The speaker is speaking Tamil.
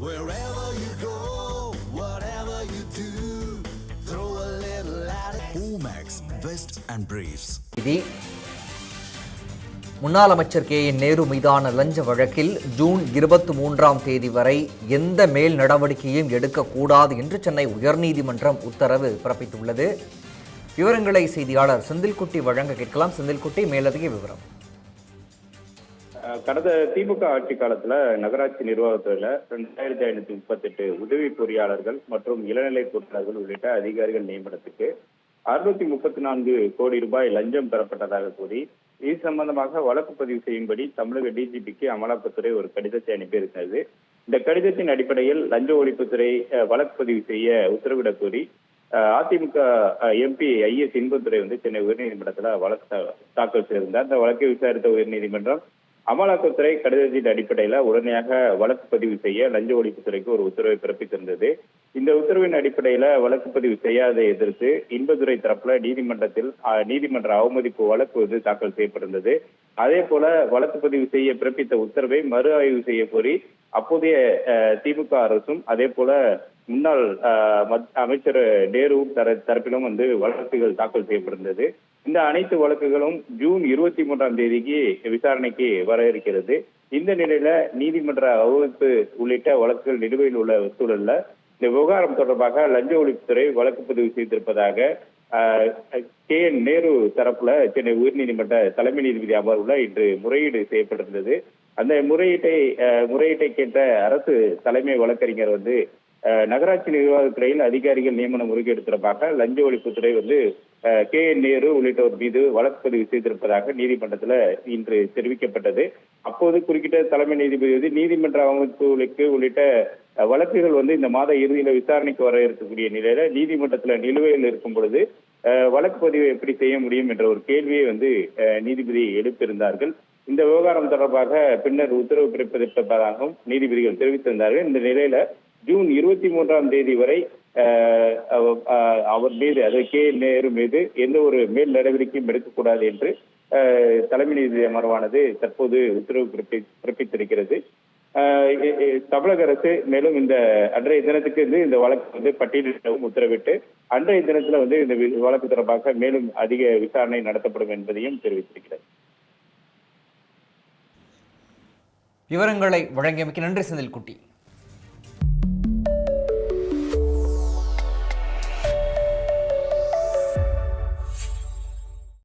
Wherever you go, whatever you do, throw a little at it. Omax, Vest and Briefs. முன்னாள் அமைச்சர் KN நேரு மீதான லஞ்ச வழக்கில் ஜூன் 23ஆம் தேதி வரை எந்த மேல் நடவடிக்கையும் எடுக்கக்கூடாது என்று சென்னை உயர்நீதிமன்றம் உத்தரவு பிறப்பித்துள்ளது. விவரங்களை செய்தியாளர் செந்தில்குட்டி வழங்க கேட்கலாம். செந்தில்குட்டி, மேலதிக விவரம். கடந்த திமுக ஆட்சி காலத்துல நகராட்சி நிர்வாகத்துறையில 2538 உதவி பொறியாளர்கள் மற்றும் இளநிலை பொறியாளர்கள் உள்ளிட்ட அதிகாரிகள் நியமனத்துக்கு 634 கோடி ரூபாய் லஞ்சம் பெறப்பட்டதாக கூறி இது சம்பந்தமாக வழக்கு பதிவு செய்யும்படி தமிழக டிஜிபிக்கு அமலாக்கத்துறை ஒரு கடிதத்தை அனுப்பியிருக்கிறது. இந்த கடிதத்தின் அடிப்படையில் லஞ்ச ஒழிப்புத்துறை வழக்கு பதிவு செய்ய உத்தரவிடக் கோரி அதிமுக MP IS இன்பதுரை சென்னை உயர்நீதிமன்றத்துல வழக்கு தாக்கல் செய்திருந்தார். அந்த வழக்கை விசாரித்த உயர்நீதிமன்றம் அமலாக்கத்துறை கடிதத்தின் அடிப்படையில உடனடியாக வழக்கு பதிவு செய்ய லஞ்ச ஒழிப்புத்துறைக்கு ஒரு உத்தரவை பிறப்பித்திருந்தது. இந்த உத்தரவின் அடிப்படையில வழக்கு பதிவு செய்யாதை எதிர்த்து இன்பதுரை தரப்புல நீதிமன்ற அவமதிப்பு வழக்கு தாக்கல் செய்யப்பட்டிருந்தது. அதே போல வழக்கு பதிவு செய்ய பிறப்பித்த உத்தரவை மறு ஆய்வு செய்ய கோரி அப்போதைய திமுக அரசும் அதே போல முன்னாள் அமைச்சர் நேரு தரப்பிலும் வழக்குகள் தாக்கல் செய்யப்பட்டிருந்தது. இந்த அனைத்து வழக்குகளும் ஜூன் 23ஆம் தேதிக்கு விசாரணைக்கு வர இருக்கிறது. இந்த நிலையில நீதிமன்ற அவமதிப்பு உள்ளிட்ட வழக்குகள் நிலுவையில் உள்ள சூழல்ல இந்த விவகாரம் தொடர்பாக லஞ்ச ஒழிப்புத்துறை வழக்கு பதிவு செய்திருப்பதாக KN நேரு தரப்புல சென்னை உயர்நீதிமன்ற தலைமை நீதிபதி அமர்வுல இன்று முறையீடு செய்யப்பட்டிருந்தது. அந்த முறையீட்டை கேட்ட அரசு தலைமை வழக்கறிஞர் நகராட்சி நிர்வாகத்துறையில் அதிகாரிகள் நியமன முறைகேடு தொடர்பாக லஞ்ச ஒழிப்புத்துறை KN நேரு உள்ளிட்டோர் மீது வழக்கு பதிவு செய்திருப்பதாக நீதிமன்றத்துல இன்று தெரிவிக்கப்பட்டது. அப்போது குறுக்கிட்ட தலைமை நீதிபதி நீதிமன்ற அவமதிப்பு உள்ளிட்ட வழக்குகள் இந்த மாத இறுதியில விசாரணைக்கு வர இருக்கக்கூடிய நிலையில நீதிமன்றத்துல நிலுவையில் இருக்கும் பொழுது வழக்கு பதிவை எப்படி செய்ய முடியும் என்ற ஒரு கேள்வியை நீதிபதி எழுப்பியிருந்தார்கள். இந்த விவகாரம் தொடர்பாக பின்னர் உத்தரவு பிறப்பிப்பதாகவும் நீதிபதிகள் தெரிவித்திருந்தார்கள். இந்த நிலையில ஜூன் 23ஆம் தேதி வரை அவர் மீது KN நேரு மீது எந்த ஒரு மேல் நடவடிக்கையும் எடுக்கக்கூடாது என்று தலைமை நீதிபதி அமர்வானது தற்போது உத்தரவு பிறப்பித்திருக்கிறது. தமிழக அரசு மேலும் இந்த அன்றைய தினத்துக்கு இந்த வழக்கு பட்டியலிடவும் உத்தரவிட்டு அன்றைய தினத்துல இந்த வழக்கு தொடர்பாக மேலும் அதிக விசாரணை நடத்தப்படும் என்பதையும் தெரிவித்திருக்கிறது. விவரங்களை வழங்கியமைக்கு நன்றி செந்தில்குட்டி.